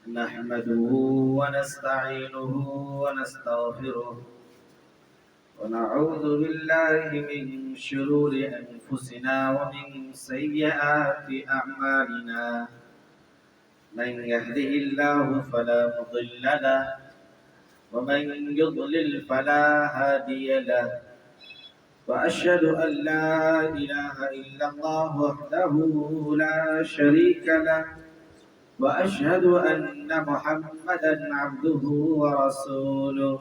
نحمده ونستعينه ونستغفره ونعوذ بالله من شرور أنفسنا ومن سيئات أعمالنا. من يهده الله فلا مضل له ومن يضلل فلا هادي له، وأشهد أن لا إله إلا الله وحده لا شريك له، وأشهد أن محمدا عبده ورسوله.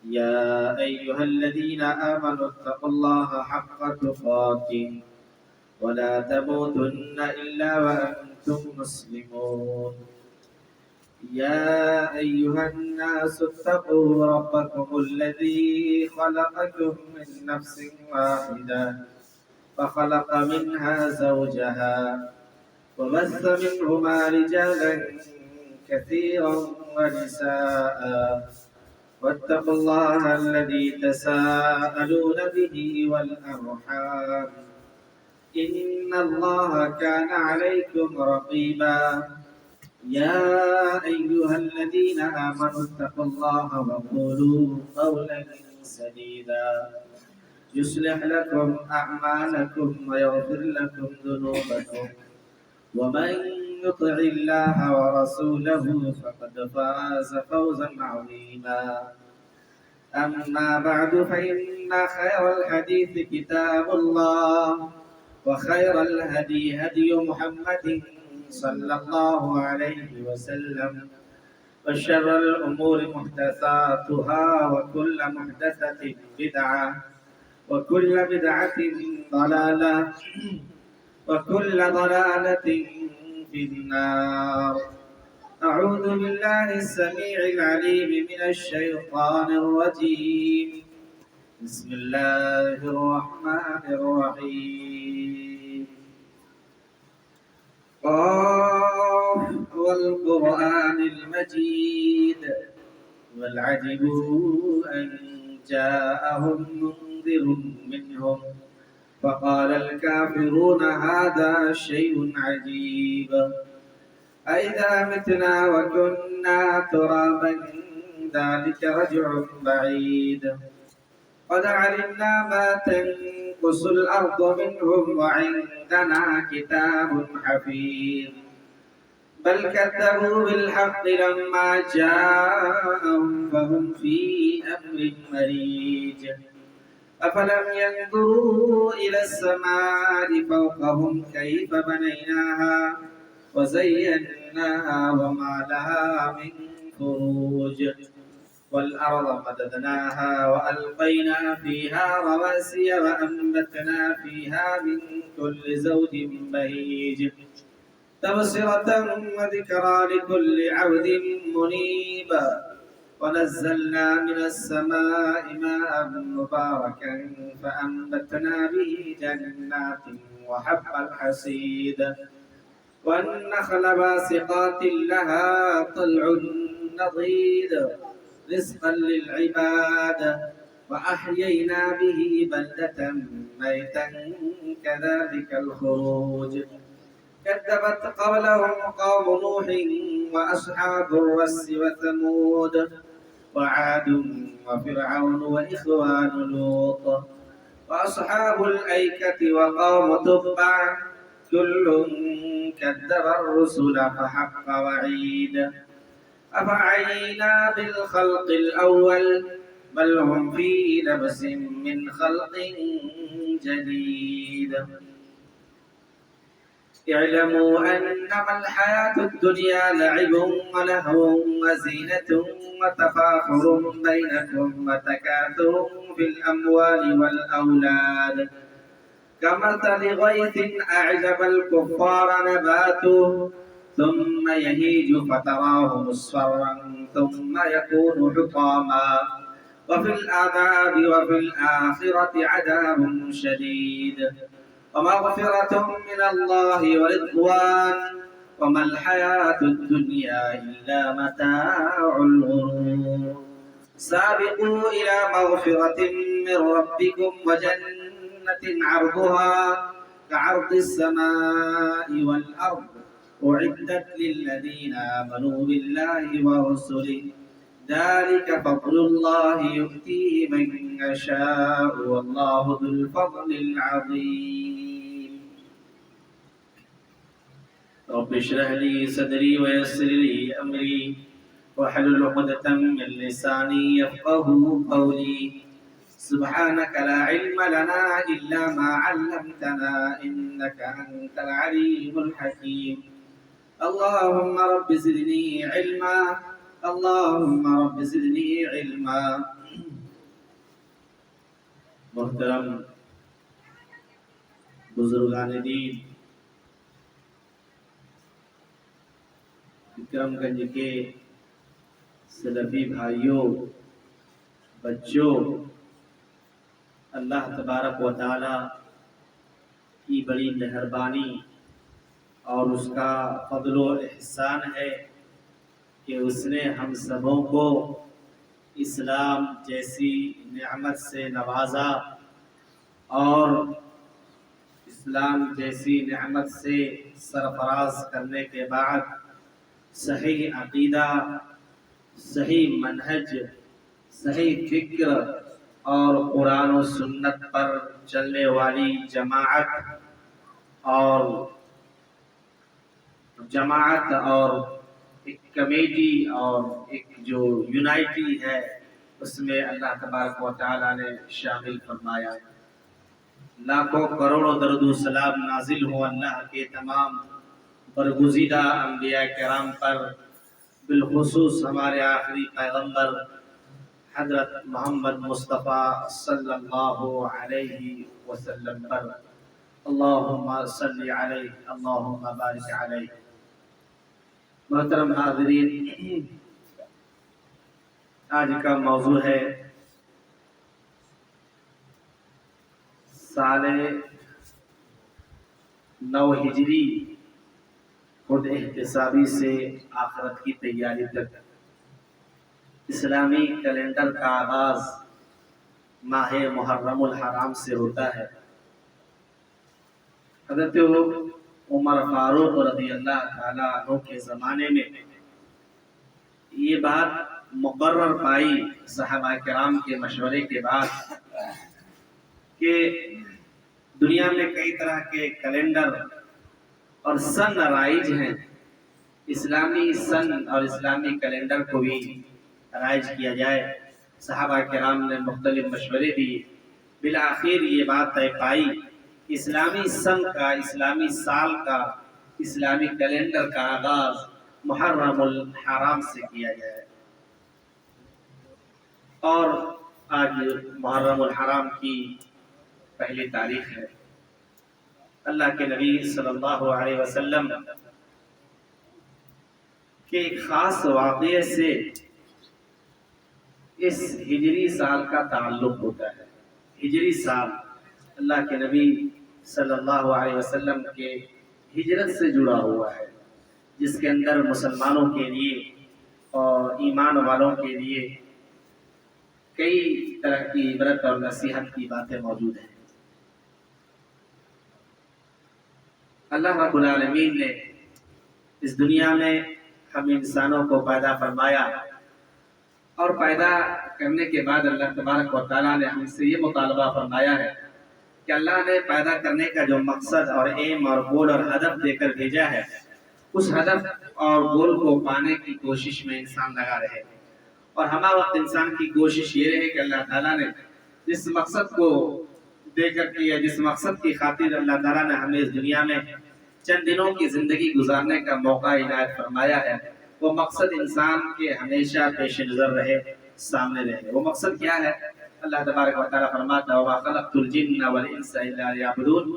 يا أيها الذين آمنوا اتقوا الله حق تقاته ولا تموتن إلا وأنتم مسلمون. يا أيها الناس اتقوا ربكم الذي خلقكم من نفس واحدة فخلق منها زوجها وبث منهما رجالا كثيرا ونساء، واتقوا الله الذي تساءلون به والأرحام إن الله كان عليكم رقيبا. يا أيها الذين آمنوا اتقوا الله وقولوا قولا سديدا يصلح لكم أعمالكم ويغفر لكم ذنوبكم، ومن يطع الله ورسوله فقد فاز فوزا عظيما. أما بعد فإن خير الحديث كتاب الله، وخير الهدي هدي محمد صلى الله عليه وسلم، وشر الأمور محدثاتها، وكل محدثة بدعة، وكل بدعة ضلالة، وكل ضلالة في النار. أعوذ بالله السميع العليم من الشيطان الرجيم. بسم الله الرحمن الرحيم. قاف والقرآن المجيد بل عجبوا أن جاءهم منذر منهم فقال الكافرون هذا شيء عجيب. أئذا متنا وكنا ترابا ذلك رجع بعيد. قد علمنا ما تنقص الأرض منهم وعندنا كتاب حفيظ. بل كذبوا بالحق لما جاءهم فهم في أمر مريج. أفلم ينظروا إلى السماء فوقهم كيف بنيناها وزيناها وما لها من فروج. والأرض مددناها وألقينا فيها رواسي وأنبتنا فيها من كل زوج بهيج، تبصرة وذكرى لكل عبد منيب. ونزلنا من السماء ماء مباركا فأنبتنا به جنات وحب الحصيد، والنخل باسقات لها طلع نضيد، رزقا للعباد. وأحيينا به بلدة ميتا كذلك الخروج. كذبت قبلهم قوم نوح وأصحاب الرس وثمود وعاد وفرعون وإخوان لوط وأصحاب الأيكة وقوم تبع، كل كذب الرسل فحق وعيد. أفعينا بالخلق الأول بل هم في لبس من خلق جديد. اعلموا أنما الحياة الدنيا لعب ولهو وزينة وتفاخر بينكم وتكاثر في الأموال والأولاد، كمثل غيث أعجب الكفار نباته ثم يهيج فتراه مصفرا ثم يكون حطاما، وفي العذاب وفي الآخرة عذاب شديد ومغفرة من الله ورضوان، وما الحياة الدنيا إلا متاع الغرور. سابقوا إلى مغفرة من ربكم وجنة عرضها كعرض السماء والأرض أعدت للذين آمنوا بالله ورسله ذلك فضل الله يؤتيه من يشاء والله ذو الفضل العظيم رب اشرح لي صدري ويسر لي أمري واحلل عقدة من لساني يفقهوا قولي سبحانك لا علم لنا إلا ما علمتنا إنك أنت العليم الحكيم اللهم رب زدني علما اللهم رب زدني علما محترم بزرگان دین، وکرم گنج کے سلفی بھائیوں، بچوں، اللہ تبارک و تعالی کی بڑی مہربانی اور اس کا فضل و احسان ہے کہ اس نے ہم سبوں کو اسلام جیسی نعمت سے نوازا اور اسلام جیسی نعمت سے سرفراز کرنے کے بعد صحیح عقیدہ، صحیح منہج، صحیح فکر اور قرآن و سنت پر چلنے والی جماعت اور ایک کمیٹی اور ایک جو یونائٹی ہے اس میں اللہ تبارک و تعالی نے شامل فرمایا۔ لاکھوں کروڑوں درود و سلام نازل ہو اللہ کے تمام برگزیدہ انبیاء کرام پر، بالخصوص ہمارے آخری پیغمبر حضرت محمد مصطفیٰ صلی اللہ علیہ وسلم پر۔ اللہم صلی علیہ، اللہم بارک علیہ۔ محترم حاضرین، آج کا موضوع ہے سال 9 ہجری خود احتسابی سے آخرت کی تیاری تک۔ اسلامی کیلنڈر کا آغاز ماہ محرم الحرام سے ہوتا ہے۔ حضرت عمر فاروق رضی اللہ تعالیٰ عنہ کے زمانے میں یہ بات مقرر پائی صحابہ کرام کے مشورے کے بعد کہ دنیا میں کئی طرح کے کیلنڈر اور سن رائج ہیں، اسلامی سن اور اسلامی کیلنڈر کو بھی رائج کیا جائے۔ صحابہ کرام نے مختلف مشورے دیے، بالآخر یہ بات طے پائی کہ اسلامی سن کا، اسلامی سال کا، اسلامی کیلنڈر کا آغاز محرم الحرام سے کیا جائے۔ اور آج محرم الحرام کی پہلی تاریخ ہے۔ اللہ کے نبی صلی اللہ علیہ وسلم کے ایک خاص واقعے سے اس ہجری سال کا تعلق ہوتا ہے۔ ہجری سال اللہ کے نبی صلی اللہ علیہ وسلم کے ہجرت سے جڑا ہوا ہے، جس کے اندر مسلمانوں کے لیے اور ایمان والوں کے لیے کئی طرح کی عبرت اور نصیحت کی باتیں موجود ہیں۔ اللہ رب العالمین نے اس دنیا میں ہم انسانوں کو پیدا فرمایا، اور پیدا کرنے کے بعد اللہ تبارک و تعالیٰ نے ہم سے یہ مطالبہ فرمایا ہے کہ اللہ نے پیدا کرنے کا جو مقصد اور ایم اور گول اور ہدف دے کر بھیجا ہے، اس ہدف اور گول کو پانے کی کوشش میں انسان لگا رہے، اور ہمارا وقت انسان کی کوشش یہ رہے کہ اللہ تعالیٰ نے جس مقصد کو دے کر کے یا جس مقصد کی خاطر اللہ تعالیٰ نے ہمیں اس دنیا میں چند دنوں کی زندگی گزارنے کا موقع عنایت فرمایا ہے، وہ مقصد انسان کے ہمیشہ پیش نظر رہے، سامنے رہے۔ وہ مقصد کیا ہے؟ اللہ تبارک و تعالیٰ فرماتا ہے وَمَا خَلَقْتُ الْجِنَّ وَالْإِنسَ إِلَّا لِيَعْبُدُونَ،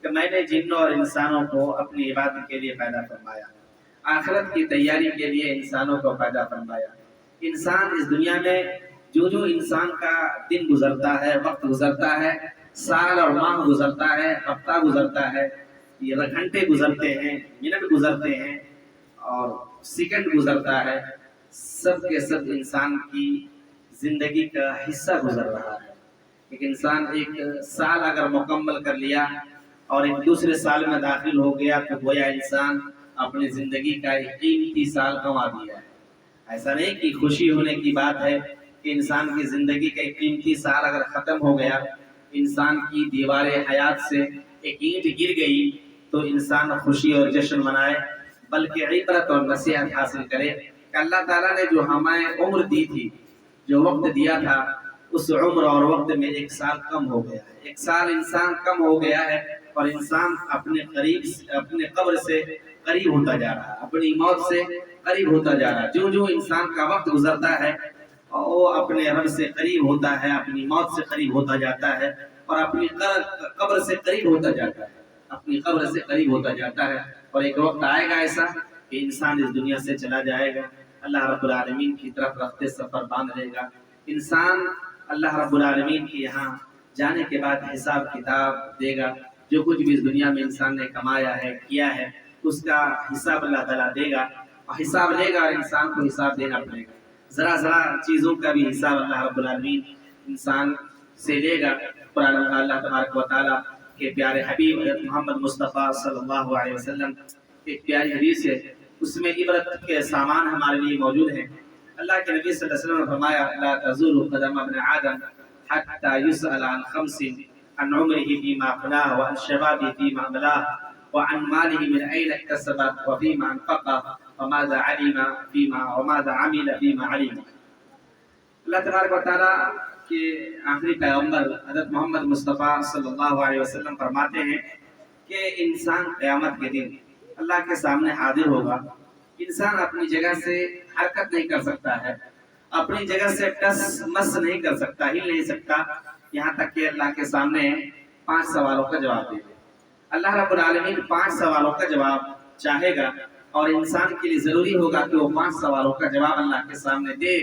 کہ میں نے جنوں اور انسانوں کو اپنی عبادت کے لیے پیدا فرمایا، آخرت کی تیاری کے لیے انسانوں کو پیدا فرمایا۔ انسان اس دنیا میں جو جو انسان کا دن گزرتا ہے، وقت گزرتا ہے، سال اور ماہ گزرتا ہے، ہفتہ گزرتا ہے، یہ گھنٹے گزرتے ہیں، منٹ گزرتے ہیں اور سیکنڈ گزرتا ہے، سب کے سب انسان کی زندگی کا حصہ گزر رہا ہے۔ ایک انسان ایک سال اگر مکمل کر لیا اور ایک دوسرے سال میں داخل ہو گیا تو گویا انسان اپنی زندگی کا ایک قیمتی سال گنوا دیا ہے۔ ایسا نہیں کہ خوشی ہونے کی بات ہے کہ انسان کی زندگی کا ایک قیمتی سال اگر ختم ہو گیا، انسان کی دیوار حیات سے ایک اینٹ گر گئی تو انسان خوشی اور جشن منائے، بلکہ عبرت اور نصیحت حاصل کرے کہ اللہ تعالیٰ نے جو ہمیں عمر دی تھی، جو وقت دیا تھا، اس عمر اور وقت میں ایک سال کم ہو گیا ہے۔ ایک سال انسان کم ہو گیا ہے اور انسان اپنے قبر سے قریب ہوتا جا رہا ہے، اپنی موت سے قریب ہوتا جا رہا ہے۔ جو جو انسان کا وقت گزرتا ہے وہ اپنے رب سے قریب ہوتا ہے، اپنی موت سے قریب ہوتا جاتا ہے اور اپنی قبر سے قریب ہوتا جاتا ہے، اپنی قبر سے قریب ہوتا جاتا ہے۔ اور ایک وقت آئے گا ایسا کہ انسان اس دنیا سے چلا جائے گا، اللہ رب العالمین کی طرف رفتے سفر باندھ لے گا۔ انسان اللہ رب العالمین کے یہاں جانے کے بعد حساب کتاب دے گا، جو کچھ بھی اس دنیا میں انسان نے کمایا ہے، کیا ہے، اس کا حساب اللہ تعالیٰ دے گا، اور حساب لے گا اور انسان کو حساب دینا پڑے گا۔ ذرا ذرا چیزوں کا بھی حساب اللہ رب العالمین انسان سے لے گا۔ قرآن میں اللہ تبارک و تعالیٰ کے پیارے حبیب حضرت محمد مصطفیٰ صلی اللہ علیہ وسلم ایک پیاری حدیث ہے، اس میں عبرت کے سامان ہمارے لیے موجود ہیں۔ اللہ کے نبی صلی اللہ علیہ وسلم نے فرمایا لا تزول قدم ابن آدم حتى يسأل عن خمس، عن عمره فيما أفناه، وعن شبابه فيما أبلاه، وعن ماله من أين اكتسبه، وفيما أنفقه، وماذا عمل فيما علم۔ اللہ تبارک و تعالیٰ کے آخری پیغمبر حضرت محمد مصطفیٰ صلی اللہ علیہ وسلم فرماتے ہیں کہ انسان قیامت کے دن اللہ کے سامنے حاضر ہوگا۔ انسان اپنی جگہ سے حرکت نہیں کر سکتا ہے، اپنی جگہ سے ٹس مس نہیں کر سکتا، ہل نہیں سکتا، یہاں تک کہ اللہ کے سامنے 5 سوالوں کا جواب دے دے۔ اللہ رب العالمین 5 سوالوں کا جواب چاہے گا اور انسان کے لیے ضروری ہوگا کہ وہ 5 سوالوں کا جواب اللہ کے سامنے دے،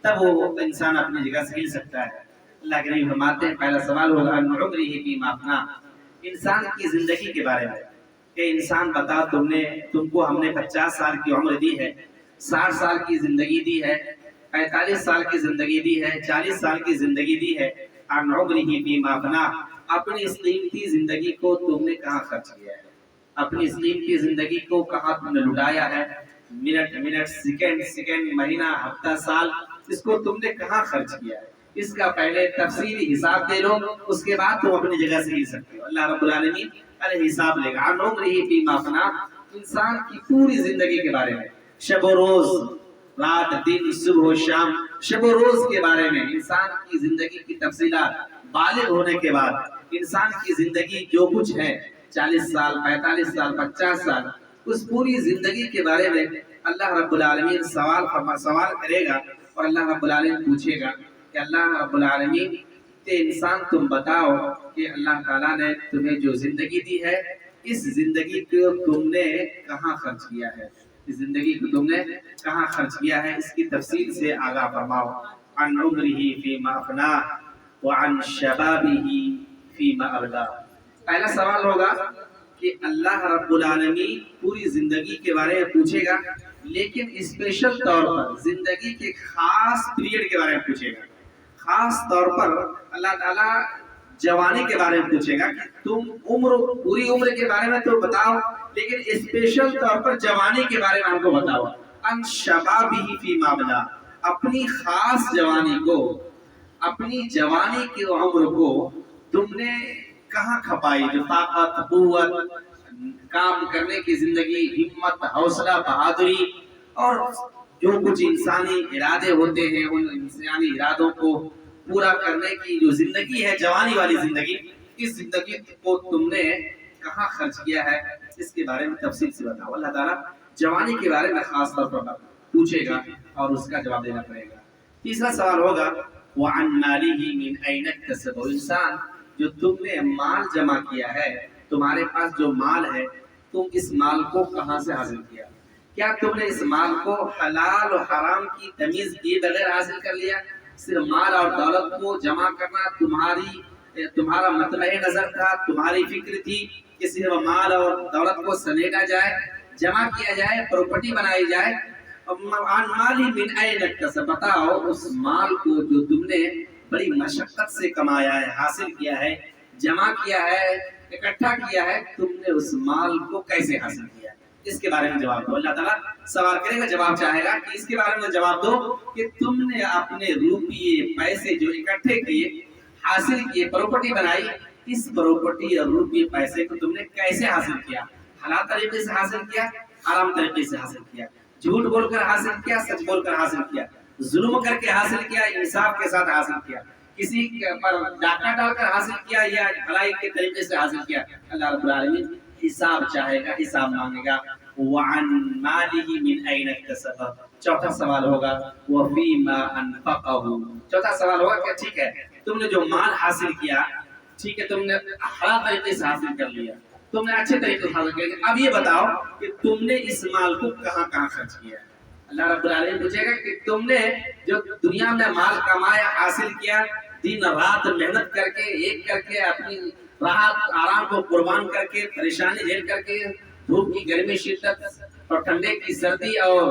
تب وہ انسان اپنی جگہ سے ہل سکتا ہے۔ اللہ کے نبی فرماتے ہیں پہلا سوال ہوگا عن عمره فيما أفناه، انسان کی زندگی کے بارے میں کہ انسان بتا تم کو ہم نے 50 سال کی عمر دی ہے، 60 سال کی زندگی دی ہے، 45 سال کی زندگی دی ہے، 40 سال کی زندگی دی ہے۔ عن عمره فيما أفناه، اپنی اس قیمتی زندگی کو تم نے کہاں خرچ کیا ہے، اپنی اس قیمتی زندگی کو کہاں تم نے لٹایا ہے، منٹ سیکنڈ مہینہ ہفتہ سال، اس کو تم نے کہاں خرچ کیا ہے، اس کا پہلے تفصیلی حساب دے لو، اس کے بعد تم اپنی جگہ سے ہل سکتے ہو۔ اللہ رب العالمین علیہ حساب لے گا۔ عن عمره فيما أفناه، انسان کی پوری زندگی کے بارے میں، شب و روز، رات دن، صبح و شام، شب و روز کے بارے میں، انسان کی زندگی کی تفصیلات، بالغ ہونے کے بعد انسان کی زندگی جو کچھ ہے، 40 سال، 45 سال، 50 سال، اس پوری زندگی کے بارے میں اللہ رب العالمین سوال کرے گا اور اللہ رب العالمین پوچھے گا کہ اللہ رب العالمین کہ انسان تم بتاؤ کہ اللہ تعالیٰ نے تمہیں جو زندگی دی ہے، اس زندگی کو تم نے کہاں خرچ کیا ہے، اس زندگی کو تم نے کہاں خرچ کیا ہے، اس کی تفصیل سے آگاہ فرماؤ۔ عن عمره فيما أفناه وعن شبابه فيما أبلاه، پہلا سوال ہوگا کہ اللہ رب العالمین پوری زندگی کے بارے میں پوچھے گا، لیکن اسپیشل طور پر زندگی کے خاص پیریڈ کے بارے میں پوچھے گا۔ خاص طور پر اللہ تعالیٰ جوانی کے بارے میں پوچھے گا کہ تم پوری عمر کے بارے میں تو بتاؤ، لیکن اسپیشل طور پر جوانی کے بارے میں ہم کو بتاؤ۔ ان شبابہ فیما ابلا، اپنی خاص جوانی کو، اپنی جوانی کی عمر کو تم نے کہاں کھپائی، جو طاقت، قوت، کام کرنے کی زندگی، ہمت، حوصلہ، بہادری اور جو کچھ انسانی ارادے ہوتے ہیں، ان انسانی ارادوں کو پورا کرنے کی جو زندگی ہے، جوانی والی زندگی، اس زندگی کو تم نے کہاں خرچ کیا ہے، اس کے بارے میں تفصیل سے بتاؤ۔ اللہ تعالیٰ جوانی کے بارے میں خاص طور پر پوچھے گا اور اس کا جواب دینا پڑے گا۔ تیسرا سوال ہوگا وَعَنْ مَالِهِ مِنْ أَيْنَ اكْتَسَبَهُ، انسان جو تم نے مال جمع کیا ہے، تمہارے پاس جو مال ہے، تم اس مال کو کہاں سے حاصل کیا، کیا تم نے اس مال کو حلال و حرام کی تمیز کیے بغیر حاصل کر لیا؟ صرف مال اور دولت کو جمع کرنا تمہارا مطلع نظر تھا، تمہاری فکر تھی کہ صرف مال اور دولت کو سمیٹا جائے، جمع کیا جائے، پراپرٹی بنائی جائے۔ عن مالی من این اکتسب، بتاؤ اس مال کو جو تم نے بڑی مشقت سے کمایا ہے، حاصل کیا ہے، جمع کیا ہے، اکٹھا کیا ہے، تم نے اس مال کو کیسے حاصل کیا؟ اس کے بارے میں جواب دو. اللہ تعالیٰ سوال کرے گا, جواب چاہے گا کہ اس کے بارے میں جواب دو کہ تم نے اپنے روپیے پیسے جو اکٹھے کیے, حاصل کیے, پراپرٹی بنائی, اس پراپرٹی اور روپیے پیسے کو تم نے کیسے حاصل کیا؟ حلال طریقے سے حاصل کیا, حرام طریقے سے حاصل کیا, جھوٹ بول کر حاصل کیا, سچ بول کر حاصل کیا, ظلم کر کے حاصل کیا, انصاف کے ساتھ حاصل کیا, کسی پر ڈاکہ ڈال کر حاصل کیا یا بھلائی کے طریقے سے حاصل کیا؟ اللہ رب العالمین حساب چاہے گا, حساب مانگے گا. وعن ماله من اين اكتسب, چوتھا سوال ہوگا وفيما انفقه, چوتھا سوال ہوگا کہ ٹھیک ہے تم نے جو مال حاصل کیا, ٹھیک ہے تم نے حلال طریقے سے حاصل کر لیا, تم نے اچھے طریقے سے حاصل کیا, اب یہ بتاؤ کہ تم نے اس مال کو کہاں کہاں خرچ کیا؟ اللہ رب العالمین پوچھے گا کہ تم نے جو دنیا میں مال کمایا, حاصل کیا, دن رات محنت کر کے, ایک کر کے, اپنی راحت آرام کو قربان کر کے, پریشانی جھیل کر کے, دھوپ کی گرمی شدت اور ٹھنڈے کی سردی اور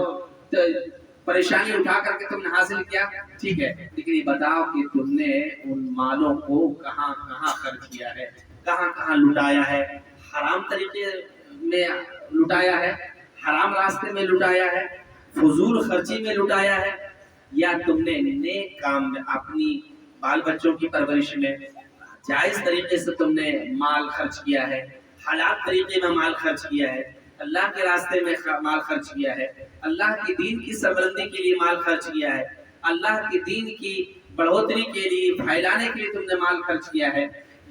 پریشانی اٹھا کر کے تم نے حاصل کیا, ٹھیک ہے, لیکن یہ بتاؤ کہ تم نے ان مالوں کو کہاں کہاں خرچ کیا ہے, کہاں کہاں لٹایا ہے؟ حرام طریقے میں لٹایا ہے, حرام راستے میں لٹایا ہے, فضول خرچی میں لٹایا ہے, یا تم نے نیک کام میں, اپنی بال بچوں کی پرورش میں جائز طریقے سے تم نے مال خرچ کیا ہے, حلال طریقے میں مال خرچ کیا ہے, اللہ کے راستے میں مال خرچ کیا ہے, اللہ کی دین کی سربلندی کے لیے مال خرچ کیا ہے, اللہ کی دین کی بڑھوتری کے لیے, پھیلانے کے لیے تم نے مال خرچ کیا ہے,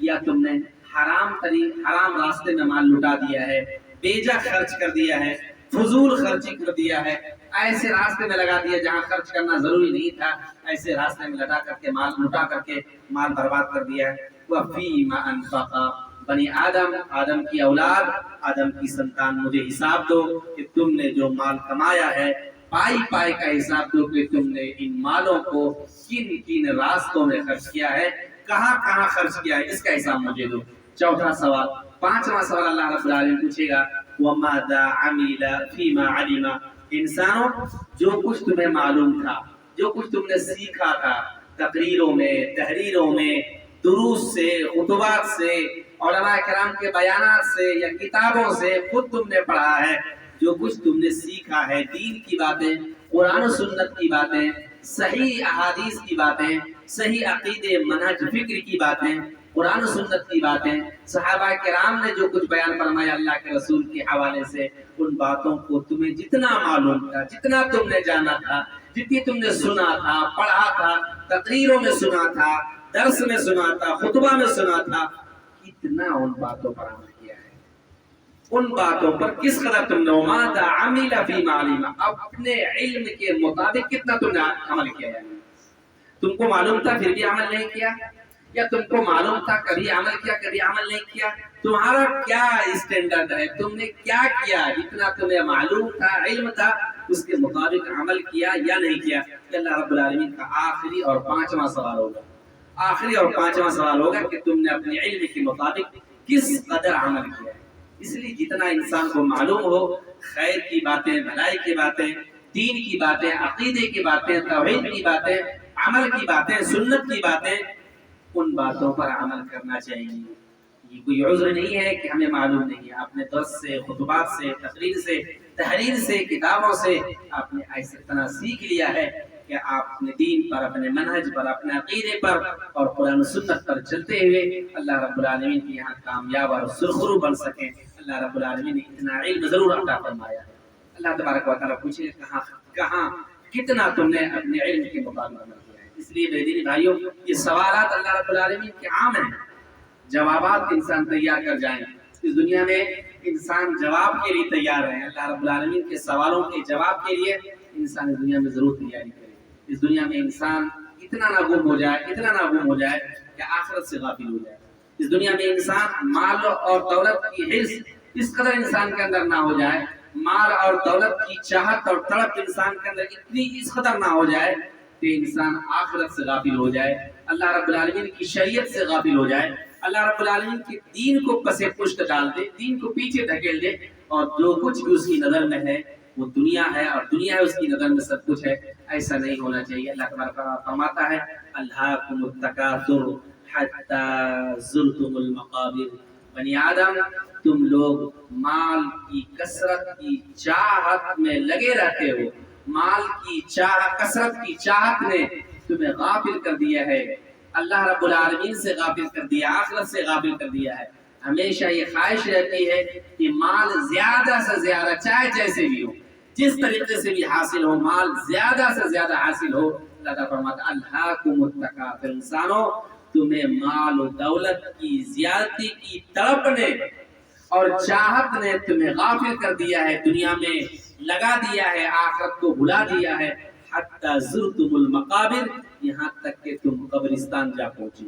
یا تم نے حرام راستے میں مال لٹا دیا ہے, بیجا خرچ کر دیا ہے, فضول خرچی کر دیا ہے, ایسے راستے میں لگا دیا جہاں خرچ کرنا ضروری نہیں تھا, ایسے راستے میں لٹا کر کے مال لٹا کر کے مال برباد کر دیا ہے. وَفِيمَا أَنفَقَ, بنی آدم, آدم کی اولاد, آدم کی سنتان, مجھے حساب دو کہ تم نے جو مال کمایا ہے, پائی پائی کا حساب دو کہ تم نے ان مالوں کو کن کن راستوں میں خرچ کیا ہے, کہاں کہاں خرچ کیا ہے, اس کا حساب مجھے دو. چوتھا سوال. پانچواں سوال اللہ رب العالمین پوچھے گا وَمَاذَا عَمِلَ فِيمَا عَلِمَ, انسانوں جو کچھ تمہیں معلوم تھا, جو کچھ تم نے سیکھا تھا, تقریروں میں, تحریروں میں, دروس سے, خطبات سے, علماء کرام کے بیانات سے یا کتابوں سے خود تم نے پڑھا ہے, جو کچھ تم نے سیکھا ہے, دین کی باتیں, قرآن و سنت کی باتیں, صحیح احادیث کی باتیں, صحیح عقیدے, منہج, فکر کی باتیں, قرآن و سنت کی باتیں, صحابہ کرام نے جو کچھ بیان فرمایا اللہ کے رسول کے حوالے سے, ان باتوں کو تمہیں جتنا معلوم تھا, جتنا تم نے جانا تھا, جتنی تم نے سنا تھا, پڑھا تھا, تقریروں میں سنا تھا, درس میں سنا تھا, خطبہ میں سنا تھا, کتنا ان باتوں پر عمل کیا ہے, ان باتوں پر کس قدر تم نے وَمَاذَا عَمِلَ فِيمَا عَلِمَ, اپنے علم کے مطابق کتنا تم نے عمل کیا ہے. تم کو معلوم تھا پھر بھی عمل نہیں کیا, یا تم کو معلوم تھا کبھی عمل کیا کبھی عمل نہیں کیا؟ تمہارا کیا اسٹینڈرڈ ہے, تم نے کیا کیا, جتنا تمہیں معلوم تھا, علم تھا, اس کے مطابق عمل کیا یا نہیں کیا؟ اللہ رب العالمین کا آخری اور پانچواں سوال ہوگا, آخری اور پانچواں سوال ہوگا کہ تم نے اپنے علم کے مطابق کس قدر عمل کیا. اس لیے جتنا انسان کو معلوم ہو, خیر کی باتیں, بھلائی کی باتیں, دین کی باتیں, عقیدے کی باتیں, توحید کی باتیں, عمل کی باتیں, سنت کی باتیں, ان باتوں پر عمل کرنا چاہیے. یہ کوئی عذر نہیں ہے کہ ہمیں معلوم نہیں ہے. آپ نے درس سے, خطبات سے, تقریر سے, تحریر سے, کتابوں سے آپ نے ایسے طرح سیکھ لیا ہے کہ آپ اپنے دین پر, اپنے منہج پر, اپنے عقیدے پر اور قرآن و سنت پر چلتے ہوئے اللہ رب العالمین کے یہاں کامیاب اور سرخرو بن سکیں. اللہ رب العالمین نے اتنا علم ضرور عطا فرمایا. اللہ تبارک و تعالیٰ پوچھے کہاں کہاں کتنا تم نے اپنے علم کے مطابق عمل کیا ہے. اس لیے میرے دینی بھائیوں, یہ سوالات اللہ رب العالمین کے عام ہیں, جوابات انسان تیار کر جائیں. اس دنیا میں انسان جواب کے لیے تیار ہے. اللہ رب العالمین کے سوالوں کے جواب کے لیے انسان اس دنیا میں ضرور تیاری کرے. اس دنیا میں انسان اتنا نہ گم ہو جائے, اتنا نہ گم ہو جائے کہ آخرت سے غافل ہو جائے. اس دنیا میں انسان مال اور دولت کی حرص اس قدر انسان کے اندر نہ ہو جائے, مال اور دولت کی چاہت اور تڑپ انسان کے اندر اتنی اس قدر نہ ہو جائے کہ انسان آخرت سے غافل ہو جائے, اللہ رب العالمین کی شریعت سے غافل ہو جائے, اللہ رب العالمین کے دین کو پسے پشت ڈال دے, دین کو پیچھے دھکیل دے, اور جو کچھ بھی اس کی نظر میں ہے وہ دنیا ہے, اور دنیا ہے اس کی نظر میں سب کچھ ہے. ایسا نہیں ہونا چاہیے. اللہ تبارک و تعالیٰ فرماتا ہے الہاکم التکاثر حتی زرتم المقابر, بنی آدم تم لوگ مال کی کثرت کی چاہت میں لگے رہتے ہو، مال کی کثرت کی چاہت نے تمہیں غافل کر دیا ہے، اللہ رب العالمین سے غافل کر دیا، آخرت سے غافل کر دیا ہے۔ ہمیشہ یہ خواہش رہتی ہے کہ مال زیادہ سے زیادہ، چاہے جیسے بھی ہو، جس طریقے سے بھی حاصل ہو، مال زیادہ سے زیادہ حاصل ہو۔ اللہ تعالیٰ فرماتا ہے الہاکم التکاثر، انسانوں تمہیں مال و دولت کی زیادتی کی تڑپ نے اور چاہت نے تمہیں غافل کر دیا ہے، دنیا میں لگا دیا ہے، آخرت کو بھلا دیا ہے۔ حتی زرتم المقابر، یہاں تک کہ تم قبرستان جا پہنچے،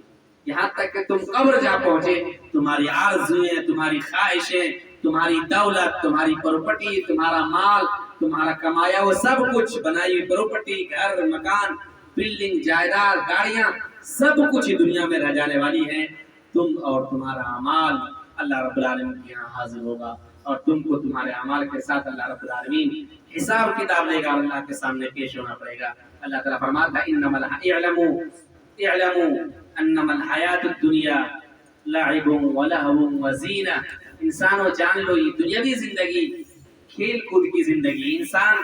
یہاں تک کہ تم قبر جا پہنچے، تمہاری آرزویں، تمہاری خواہشیں، تمہاری دولت، تمہاری پراپرٹی، تمہارا مال، تمہارا کمایا وہ سب کچھ، بنائی ہوئی پراپرٹی، گھر، مکان، بلڈنگ، جائیداد، گاڑیاں، سب کچھ دنیا میں رہ جانے والی ہیں۔ تم اور تمہارا اعمال اللہ رب العالمین کے یہاں حاضر ہوگا، اور تم کو تمہارے اعمال کے ساتھ اللہ رب العالمین حساب کتاب لے گا، اللہ کے سامنے پیش ہونا پڑے گا۔ اللہ تعالیٰ فرماتا ہے اعلموا انما الحیات الدنیا لعب ولہو وزینہ، انسانوں جان لو یہ دنیاوی زندگی کھیل کود کی زندگی، انسان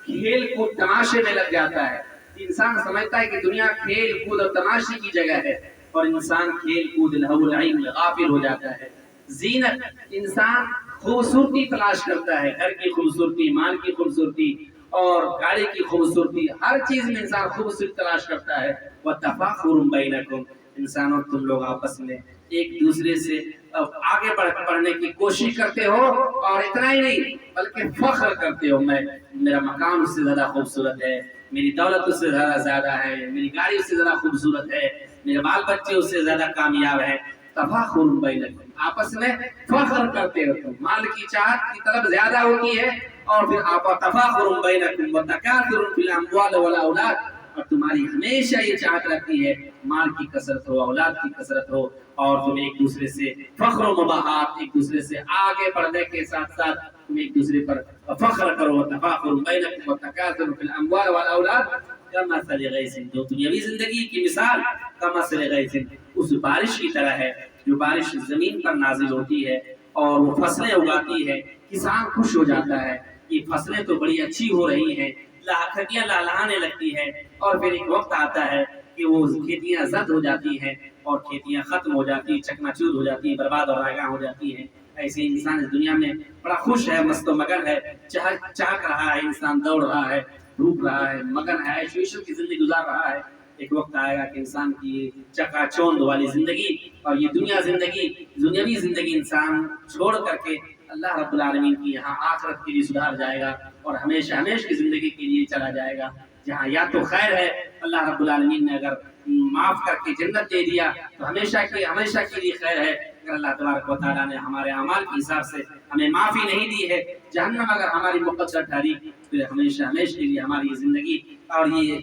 کھیل کود تماشے میں لگ جاتا ہے، انسان سمجھتا ہے کہ دنیا کھیل کود اور تماشے کی جگہ ہے، اور انسان کھیل کود لہو لعب میں غافل ہو جاتا ہے۔ زینت، انسان خوبصورتی تلاش کرتا ہے، گھر کی خوبصورتی، مال کی خوبصورتی اور گاڑی کی خوبصورتی، ہر چیز میں انسان خوبصورتی تلاش کرتا ہے۔ وَتَفَاخُرٌ بَيْنَكُمْ، انسانوں تم لوگ آپس میں ایک دوسرے سے آگے بڑھنے کی کوشش کرتے ہو، اور اتنا ہی نہیں بلکہ فخر کرتے ہو، میرا مکان اس سے زیادہ خوبصورت ہے، میری دولت اس سے زیادہ ہے، میری گاڑی اس سے زیادہ خوبصورت ہے، میرے بال بچے اس سے زیادہ کامیاب ہیں۔ تفاخر بینکم، آپس میں فخر کرتے ہو، تم مال کی چاہت کی طرف زیادہ ہوتی ہے، اور پھر آپ تفاخر بینکم وتکاثر فی الاموال والاولاد، اور تمہاری ہمیشہ یہ چاہت رہتی ہے مال کی کثرت ہو، اولاد کی کثرت ہو، اور تم ایک دوسرے سے فخر و مباحات، ایک دوسرے سے آگے بڑھنے کے ساتھ ساتھ تم ایک دوسرے پر فخر کرو۔ تفاخر بینکم وتکاثر فی الاموال والاولاد کمثل غیث، جو دنیاوی زندگی کی مثال کمثل غیث، اس بارش کی طرح ہے جو بارش زمین پر نازل ہوتی ہے اور وہ فصلیں اگاتی ہے، کسان خوش ہو جاتا ہے، یہ فصلیں تو بڑی اچھی ہو رہی ہیں، کھیتیاں لہلہانے لگتی ہے، اور پھر ایک وقت آتا ہے کہ وہ کھیتیاں زرد ہو جاتی ہیں اور کھیتیاں ختم ہو جاتی ہیں، چکنا چور ہو جاتی ہیں، برباد اور رائگاں ہو جاتی ہیں۔ ایسے انسان اس دنیا میں بڑا خوش ہے، مست و مگن ہے، چہک رہا ہے، انسان دوڑ رہا ہے، روک رہا ہے، مگن ہے، ایشویشن کی زندگی گزار رہا ہے۔ ایک وقت آئے گا کہ انسان کی چکا چوند والی زندگی اور یہ دنیاوی زندگی انسان چھوڑ کر کے اللہ رب العالمین کی یہاں آخرت کے لیے سدھار جائے گا، اور ہمیشہ کی زندگی کے لیے چلا جائے گا، جہاں یا تو خیر ہے، اللہ رب العالمین نے اگر معاف کر کے جنت دے دیا تو ہمیشہ کے لیے خیر ہے، اگر اللہ تبارک و تعالیٰ نے ہمارے اعمال کے حساب سے ہمیں معافی نہیں دی ہے، جہنم اگر ہماری مقدر ٹھہری تو ہمیشہ کے لیے ہماری یہ زندگی اور یہ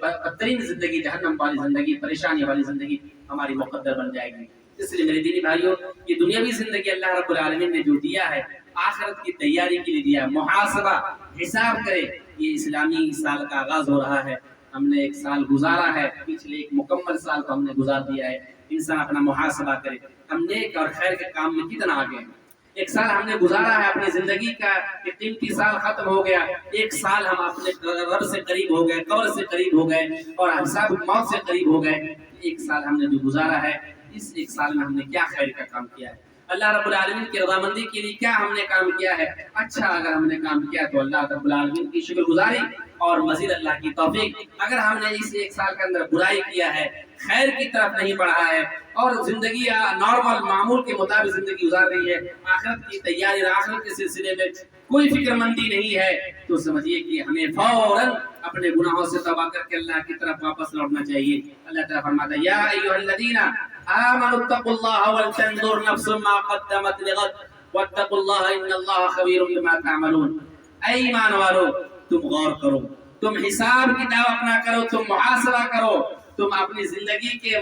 بدترین زندگی، جہنم والی زندگی، پریشانی والی زندگی ہماری مقدر بن جائے گی۔ اس لیے میرے دینی بھائیوں، یہ دنیاوی زندگی اللہ رب العالمین نے جو دیا ہے، آخرت کی تیاری کے لیے دیا ہے، محاسبہ، حساب کرے۔ یہ اسلامی سال کا آغاز ہو رہا ہے، ہم نے ایک سال گزارا ہے، پچھلے ایک مکمل سال کو ہم نے گزار دیا ہے، انسان اپنا محاسبہ کرے، ہم نیک اور خیر کے کام میں کتنا آگے ہیں۔ ایک سال ہم نے گزارا ہے اپنی زندگی کا، ایک قیمتی سال ختم ہو گیا، ایک سال ہم اپنے رب سے قریب ہو گئے، قبر سے قریب ہو گئے، اور حساب موت سے قریب ہو گئے۔ ایک سال ہم نے جو گزارا ہے، اس ایک سال میں ہم نے کیا خیر کا کام کیا ہے، اللہ رب العالمین کی رضامندی کے لیے کیا ہم نے کام کیا ہے۔ اچھا اگر ہم نے کام کیا تو اللہ رب العالمین کی شکر گزاری اور مزید اللہ کی توفیق۔ اگر ہم نے اس ایک سال کے اندر برائی کیا ہے، خیر کی طرف نہیں بڑھا ہے، اور زندگی نارمل معمول کے مطابق زندگی گزار رہی ہے، آخرت کی تیاری اور آخرت کے سلسلے میں کوئی فکر مندی نہیں ہے، تو سمجھیے کہ ہمیں فوراً اپنے گناہوں سے توبہ کر کے اللہ کی طرف واپس لوٹنا چاہیے۔ اللہ تعالیٰ فرماتا ہے یا ایھا الذین آمنوا اتقوا اللہ ولتنظر نفس ما قدمت لغد واتقوا اللہ ان اللہ خبیر بما تعملون۔ اے ایمان والو، تم غور کرو، تم حساب کتاب اپنا کرو، تم محاسبہ کرو، تم اپنی زندگی کے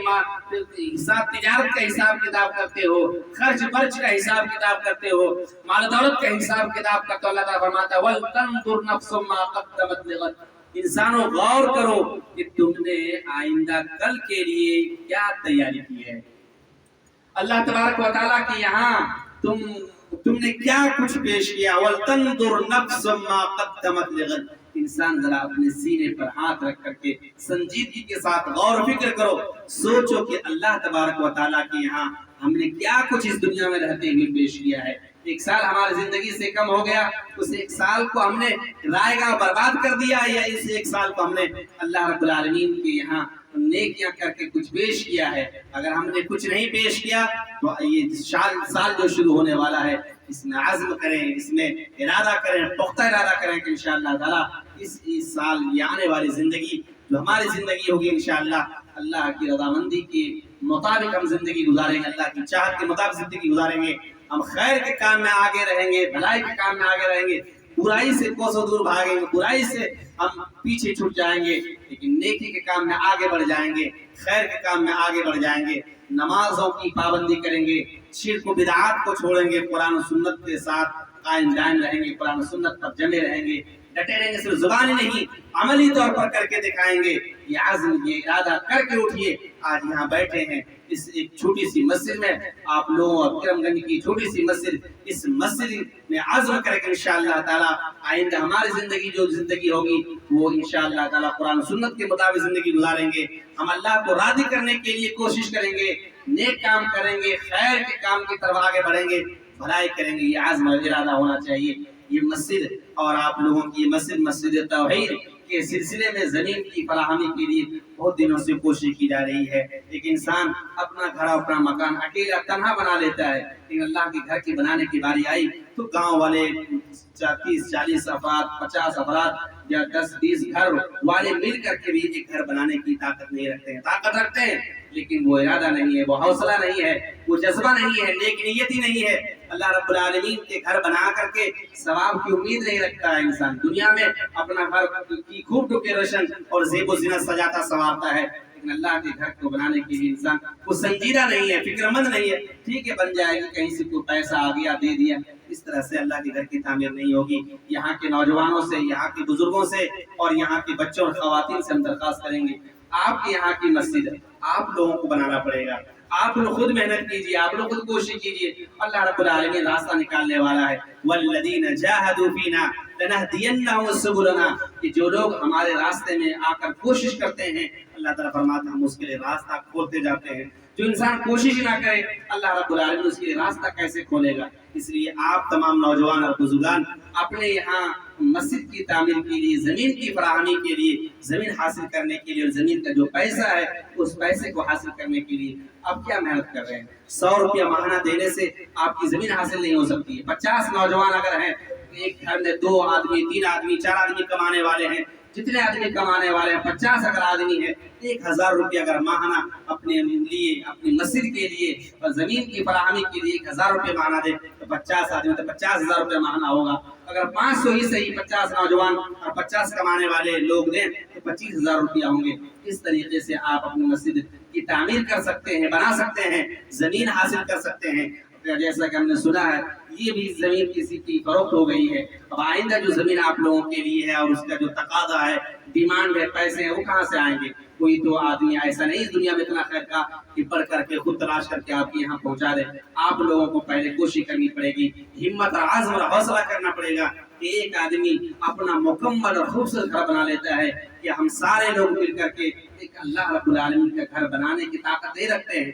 حساب تجارت کا حساب کتاب کرتے ہو، خرچ برچ کا حساب کتاب کرتے ہو، مال دولت کا حساب کتاب کرتے ہو۔ اللہ تعالیٰ فرماتا ہے وَلْتَنْظُرْ نَفْسٌ مَا قَدَّمَتْ لِغَدٍ، انسانوں غور کرو کہ تم نے آئندہ کل کے لیے کیا تیاری کی ہے۔ اللہ تبارک و تعالیٰ کے یہاں تم تم نے کیا کچھ پیش کیا. وَلْتَنْظُرْ نَفْسٌ مَّا قَدَّمَتْ لِغَدٍ. انسان ذرا اپنے سینے پر ہاتھ رکھ کر کے سنجیدگی کے ساتھ غور و فکر کرو. سوچو کہ اللہ تبارک و تعالیٰ کے یہاں ہم نے کیا کچھ اس دنیا میں رہتے ہوئے پیش کیا ہے. ایک سال ہماری زندگی سے کم ہو گیا, اس ایک سال کو ہم نے رائے گاہ برباد کر دیا, یا اس ایک سال کو ہم نے اللہ رب العالمین کے یہاں نیکیاں کر کے کچھ پیش کیا ہے. اگر ہم نے کچھ نہیں پیش کیا تو یہ سال جو شروع ہونے والا ہے اس میں عزم کریں, اس میں ارادہ کریں, پختہ ارادہ کریں کہ انشاءاللہ تعالیٰ اس سال یہ آنے والی زندگی جو ہماری زندگی ہوگی انشاءاللہ اللہ کی رضامندی کے مطابق ہم زندگی گزاریں گے, اللہ کی چاہت کے مطابق زندگی گزاریں گے. ہم خیر کے کام میں آگے رہیں گے, بھلائی کے کام میں آگے رہیں گے, برائی سے کوسوں دور بھاگیں گے, برائی سے ہم پیچھے چھوٹ جائیں گے, لیکن نیکی کے کام میں آگے بڑھ جائیں گے, خیر کے کام میں آگے بڑھ جائیں گے. نمازوں کی پابندی کریں گے, شرک و بدعات کو چھوڑیں گے, قرآن و سنت کے ساتھ قائم دائم رہیں گے, قرآن و سنت پر جمے رہیں گے, ڈٹے رہیں گے, صرف زبانی نہیں عملی طور پر کر کے دکھائیں گے. یہ عزم, یہ ارادہ کر کے اٹھیے. آج یہاں بیٹھے ہیں اس ایک چھوٹی سی مسجد میں, آپ لوگوں اور کرم گنج کی چھوٹی سی مسجد, اس مسجد میں عزم کر کے انشاءاللہ تعالیٰ آئندہ ہماری زندگی جو زندگی ہوگی وہ انشاءاللہ تعالیٰ قرآن سنت کے مطابق زندگی گزاریں گے. ہم اللہ کو راضی کرنے کے لیے کوشش کریں گے, نیک کام کریں گے, خیر کے کام کی طرف آگے بڑھیں گے, بھلائی کریں گے. یہ عزم اور ارادہ ہونا چاہیے. یہ مسجد اور آپ لوگوں کی مسجد, مسجد توحید کے سلسلے میں زمین کی فراہمی کے لیے بہت دنوں سے کوشش کی جا رہی ہے. ایک انسان اپنا گھر, اپنا مکان اکیلا تنہا بنا لیتا ہے, لیکن اللہ کے گھر کی بنانے کی باری آئی تو گاؤں والے 30-40 افراد, 50 افراد یا 10-20 گھر والے مل کر کے بھی ایک گھر بنانے کی طاقت نہیں رکھتے ہیں. طاقت رکھتے ہیں لیکن وہ ارادہ نہیں ہے, وہ حوصلہ نہیں ہے, وہ جذبہ نہیں ہے, نیک نیت ہی نہیں ہے. اللہ رب العالمین کے گھر بنا کر کے ثواب کی امید نہیں رکھتا ہے انسان. دنیا میں اپنا گھر کی خوب ڈیکوریشن اور زیب و زینت سجاتا سنوارتا ہے, لیکن اللہ کے گھر کو بنانے کے لیے انسان وہ سنجیدہ نہیں ہے, فکر مند نہیں ہے. ٹھیک ہے بن جائے گی, کہیں سے کوئی پیسہ آ گیا دے دیا, اس طرح سے اللہ کے گھر کی تعمیر نہیں ہوگی. یہاں کے نوجوانوں سے, یہاں کے بزرگوں سے اور یہاں کے بچوں اور خواتین سے ہم درخواست کریں گے, آپ کے یہاں کی مسجد آپ لوگوں کو بنانا پڑے گا. آپ لوگ خود محنت کیجیے, آپ لوگ خود کوشش کیجیے. اللہ رب العالمین راستہ نکالنے والا ہے. والذین جاہدوا فینا لنہدینہم سبلنا. کہ جو لوگ ہمارے راستے میں آ کر کوشش کرتے ہیں, اللہ تعالیٰ فرماتا ہے ہم اس کے لیے راستہ کھولتے جاتے ہیں. جو انسان کوشش نہ کرے اللہ رب العالمین اس کے لیے راستہ کیسے کھولے گا. اس لیے آپ تمام نوجوان اور بزرگان اپنے یہاں مسجد کی تعمیر کے لیے, زمین کی فراہمی کے لیے, زمین حاصل کرنے کے لیے, اور زمین کا جو پیسہ ہے اس پیسے کو حاصل کرنے کے لیے آپ کیا محنت کر رہے ہیں. 100 روپیہ ماہانہ دینے سے آپ کی زمین حاصل نہیں ہو سکتی ہے. 50 نوجوان اگر ہیں, ایک گھر میں 2 آدمی, 3 آدمی, 4 آدمی کمانے والے ہیں, جتنے آدمی کمانے والے ہیں 50 اگر آدمی ہے, 1000 روپیہ اگر ماہانہ اپنے لیے, اپنی مسجد کے لیے اور زمین کی فراہمی کے لیے 1000 روپیہ ماہانہ دے تو 50 آدمی تو 50,000 روپیہ ماہانہ ہوگا. اگر 500 ہی صحیح 50 نوجوان اور 50 کمانے والے لوگ دیں تو 25,000 روپیہ ہوں گے. اس طریقے سے آپ اپنی مسجد کی تعمیر کر سکتے ہیں, بنا سکتے ہیں, زمین حاصل کر سکتے ہیں. جیسا کہ ہم نے سنا ہے یہ بھی زمین کسی کی فروخت ہو گئی ہے. اب آئندہ جو زمین آپ لوگوں کے لیے ہے اور اس کا جو تقاضا ہے, ڈیمانڈ ہے, پیسے ہیں, وہ کہاں سے آئیں گے. کوئی تو آدمی ایسا نہیں اس دنیا میں اتنا خیر کا کہ پڑھ کر کے خود تلاش کر کے آپ کے یہاں پہنچا دے. آپ لوگوں کو پہلے کوشش کرنی پڑے گی, ہمت اور عزم اور حوصلہ کرنا پڑے گا. کہ ایک آدمی اپنا مکمل اور خوبصورت گھر بنا لیتا ہے کہ ہم سارے لوگ مل کر کے ایک اللہ رب العالمین کا گھر بنانے کی طاقت نہیں رکھتے ہیں.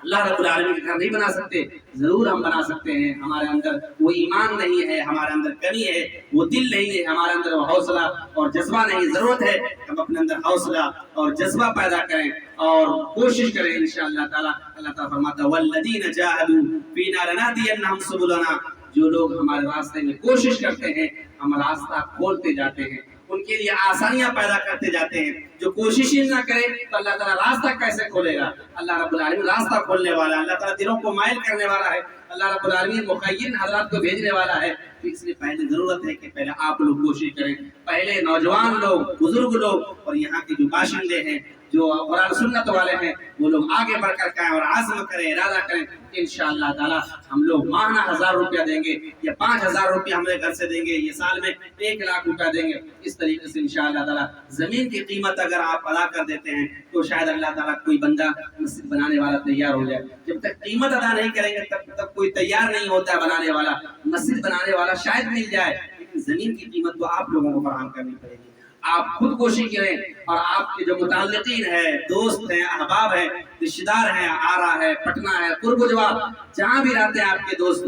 اللہ رب العالمین کا گھر نہیں بنا سکتے, ضرور ہم بنا سکتے ہیں. ہمارے اندر وہ ایمان نہیں ہے, ہمارے اندر کمی ہے, وہ دل نہیں ہے, ہمارے اندر وہ حوصلہ اور جذبہ نہیں. ضرورت ہے ہم اپنے اندر حوصلہ اور جذبہ پیدا کریں اور کوشش کریں انشاءاللہ تعالیٰ. اللہ تعالیٰ فرماتا ہے والذین جاہدوا فینا لنہدینہم سبلنا. جو لوگ ہمارے راستے میں کوشش کرتے ہیں ہم راستہ کھولتے جاتے ہیں, ان کے لیے آسانیاں پیدا کرتے جاتے ہیں. جو کوشش ہی نہ کرے تو اللہ تعالیٰ راستہ کیسے کھولے گا. اللہ رب العالمین راستہ کھولنے والا ہے, اللہ تعالیٰ دلوں کو مائل کرنے والا ہے, اللہ رب العالمین مخیر حضرات کو بھیجنے والا ہے. تو اس لیے پہلے ضرورت ہے کہ پہلے آپ لوگ کوشش کریں, پہلے نوجوان لوگ, بزرگ لوگ اور یہاں کے جو باشندے ہیں, جو قرآن سنت والے ہیں, وہ لوگ آگے بڑھ کر کہیں اور عزم کریں, ارادہ کریں. انشاءاللہ تعالیٰ ہم لوگ ماہانہ 1000 روپیہ دیں گے یا 5000 روپیہ ہمارے گھر سے دیں گے, یہ سال میں 1 لاکھ روپیہ دیں گے. اس طریقے سے انشاءاللہ تعالیٰ زمین کی قیمت اگر آپ ادا کر دیتے ہیں تو شاید اللہ تعالیٰ کوئی بندہ مسجد بنانے والا تیار ہو جائے. جب تک قیمت ادا نہیں کریں گے تب کوئی تیار نہیں ہوتا ہے بنانے والا، مسجد بنانے والا شاید مل جائے، لیکن زمین کی قیمت تو آپ لوگوں کو فراہم کرنی پڑے گی۔ آپ خود کوشش کریں، اور آپ کے جو متعلقین ہیں، دوست ہیں، احباب ہیں، رشتہ دار ہیں، آرا ہے، پٹنہ ہے، قرب و جواب، جہاں بھی رہتے ہیں آپ کے دوست،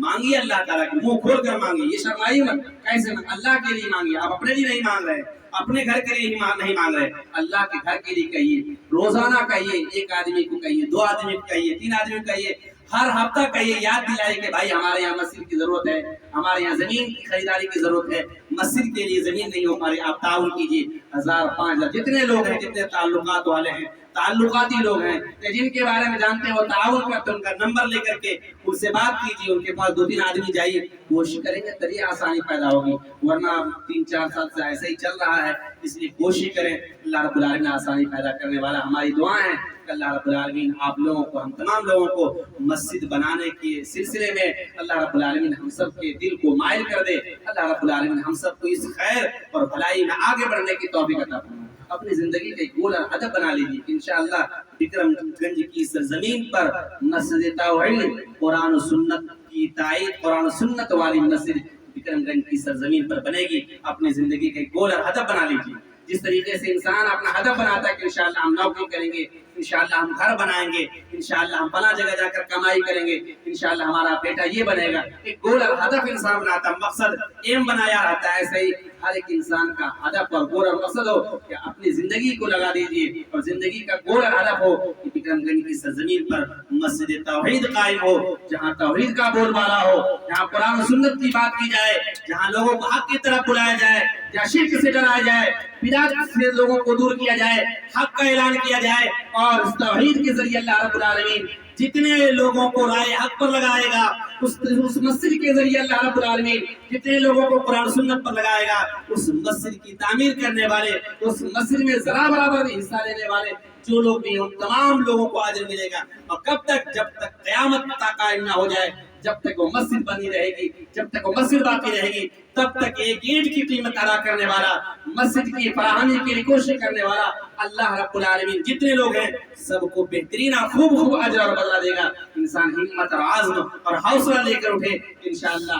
مانگیے اللہ تعالیٰ کی، منہ کھول کر مانگیے، یہ شرمائیے مت، کیسے اللہ کے لیے مانگیے، آپ اپنے لیے نہیں مانگ رہے، اپنے گھر کے لیے نہیں مانگ رہے، اللہ کے گھر کے لیے کہیے، روزانہ کہیے، ایک آدمی کو کہیے، دو آدمی کو کہیے، تین آدمی کو کہیے، ہر ہفتہ کہیے، یاد دلائیے کہ بھائی ہمارے یہاں مسجد کی ضرورت ہے، ہمارے یہاں زمین کی خریداری کی ضرورت ہے، مسجد کے لیے زمین نہیں ہو پا رہی، آپ تعاون کیجیے، 1000 5000 جتنے لوگ ہیں، جتنے تعلقات والے ہیں، تعلقاتی لوگ ہیں، جن کے بارے میں جانتے ہیں وہ تعاون کرتے ہیں، ان کا نمبر لے کر کے ان سے بات کیجیے، ان کے پاس 2 3 آدمی جائیے، کوشش کریں گے تبھی آسانی پیدا ہوگی، ورنہ 3 4 سال سے ایسے ہی چل رہا ہے، اس لیے کوشش کریں، اللہ رب العالمین آسانی پیدا کرنے والا، ہماری دعائیں ہیں کہ اللہ رب العالمین آپ لوگوں کو، ہم تمام لوگوں کو مسجد بنانے کے سلسلے میں اللہ رب العالمین ہم سب کے دل کو مائل کر دے، اللہ رب العالمین ہم سب کو اس خیر اور بھلائی میں آگے بڑھنے کی توفیق عطا فرمائے۔ اپنی زندگی کا ایک گول اور ہدف بنا لیجیے، انشاءاللہ بکرم گنج کی سرزمین پر مسجد توحید، قرآن و سنت کی تائید، قرآن و سنت والی مسجد بکرم گنج کی سرزمین پر بنے گی۔ اپنی زندگی کا ایک گول اور ہدف بنا لیجیے، جس طریقے سے انسان اپنا ہدف بناتا ہے کہ انشاءاللہ ہم نوکری کریں گے، انشاءاللہ ہم گھر بنائیں گے، انشاءاللہ ہم فلاں جگہ جا کر کمائی کریں گے، انشاءاللہ ہمارا بیٹا یہ بنے گا، ایک گول اور ہدف انسان بناتا ہے، مقصد ایم بنایا رہتا ہے، ایسے ہی ہر ایک انسان کا ہدف اور گول اور مقصد ہو کہ اپنی زندگی کو لگا دیجیے، اور زندگی کا گول اور ہدف ہو کہ بکرم گنج کی سرزمین پر مسجد توحید قائم ہو، جہاں توحید کا بول بالا ہو، جہاں قرآن و سنت کی بات کی جائے، جہاں لوگوں کو حق کی طرف بلایا جائے، جہاں شرک سے ڈرایا جائے، بدعت سے لوگوں کو دور کیا جائے، حق کا اعلان کیا جائے، اور اس توحید کے ذریعے اللہ رب العالمین جتنے لوگوں کو رائے حق پر لگائے گا، اس مسجد کے ذریعے اللہ رب العالمین جتنے لوگوں کو قرآن سنت پر لگائے گا، اس مسجد کی تعمیر کرنے والے، اس مسجد میں ذرا برابر حصہ لینے والے جو لوگ بھی ہوں، تمام لوگوں کو اجر ملے گا۔ اور کب تک؟ جب تک قیامت تک قائم نہ ہو جائے، جب تک وہ مسجد بنی رہے گی، جب تک وہ مسجد باقی رہے گی، تب تک ایک اینٹ کی قیمت ادا کرنے والا، مسجد کی فراہمی کے لیے کوشش کرنے والا اللہ رب العالمین جتنے لوگ ہیں سب کو بہترین اور خوب اجر اور بدلہ دے گا۔ انسان ہمت اور عزم اور حوصلہ لے کر اٹھے، انشاءاللہ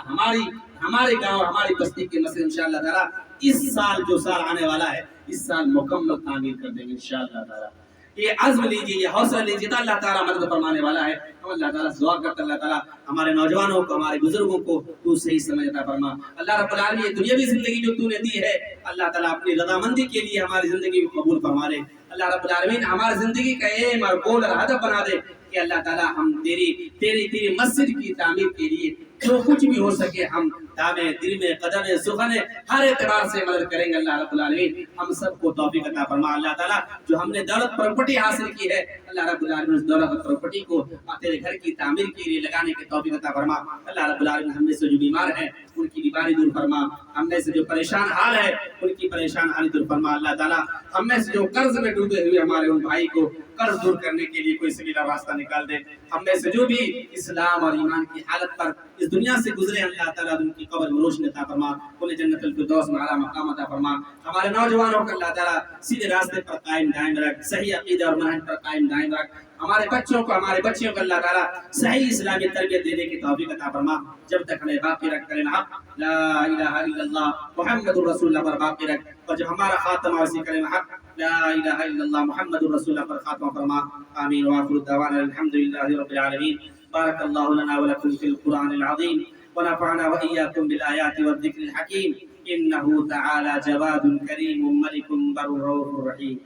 ہمارے گاؤں، ہماری بستی کے مسجد انشاءاللہ تعالیٰ اس سال جو سال آنے والا ہے، اس سال مکمل تعمیر کر دیں گے انشاءاللہ تعالیٰ۔ یہ عزم لیجیے، یہ حوصلہ لیجیے، تو اللہ تعالیٰ مدد فرمانے والا ہے۔ ہم اللہ تعالیٰ سے دعا کرتے اللہ تعالیٰ ہمارے نوجوانوں کو، ہمارے بزرگوں کو تو صحیح سمجھ عطا فرما۔ اللہ رب العالمین یہ دنیاوی زندگی جو تو نے دی ہے، اللہ تعالیٰ اپنی رضامندی کے لیے ہماری زندگی کو قبول فرما لے۔ اللہ رب العالمین ہماری زندگی کا ایم اور گول اور ہدف بنا دے کہ اللہ تعالیٰ ہم تیری مسجد کی تعمیر کے لیے جو کچھ بھی ہو سکے ہم دامے دل میں قدم سخن ہر اعتبار سے مدد کریں گے۔ اللہ رب العالمین ہم سب کو توفیق عطا فرما۔ اللہ تعالیٰ جو ہم نے دولت پراپرٹی حاصل کی ہے، اللہ رب العالمین اس دولت پراپرٹی کو تیرے گھر کی تعمیر کے لیے لگانے کی توفیق عطا فرما۔ اللہ رب العالمین ہم میں سے جو بیمار ہیں ان کی بیماری دور فرما، ہم میں سے جو پریشان حال ہے ان کی پریشان حالی دور فرما۔ اللہ تعالیٰ ہم میں سے جو قرض میں ڈوبے ہوئے ہمارے ان بھائی کو قرض دور کرنے کے لیے کوئی سبیل راستہ نکال دے۔ ہم میں سے جو بھی اسلام اور ایمان کی حالت پر اس دنیا سے گزرے، اللہ تعالیٰ ان کی قبر میں روشنی عطا فرما، انہیں جنت الفردوس میں اعلیٰ مقام عطا فرما۔ ہمارے نوجوانوں کو اللہ تعالیٰ سیدھے راستے پر قائم دائم رکھ، صحیح عقیدہ اور منہج پر قائم دائم رکھ۔ ہمارے بچوں کو، ہمارے بچیوں کو اللہ تعالیٰ صحیح اسلامی تربیت دینے کی توفیق عطا فرما۔ جب تک ہمیں باقی رکھ کریں حق لا الہ الا اللہ محمد رسول اللہ پر باقی رکھ، اور جب ہمارا خاتمہ اسی کلمہ حق لا الہ الا اللہ محمد رسول اللہ پر خاتمہ فرما۔ آمین وآخر دعوانا الحمد للہ رب العالمین۔ بارک اللہ لنا ولکم فی القرآن العظیم ونفعنا وإياكم بالآيات والذكر الحكيم إنه تعالى جواد كريم ملك بر رؤوف رحيم۔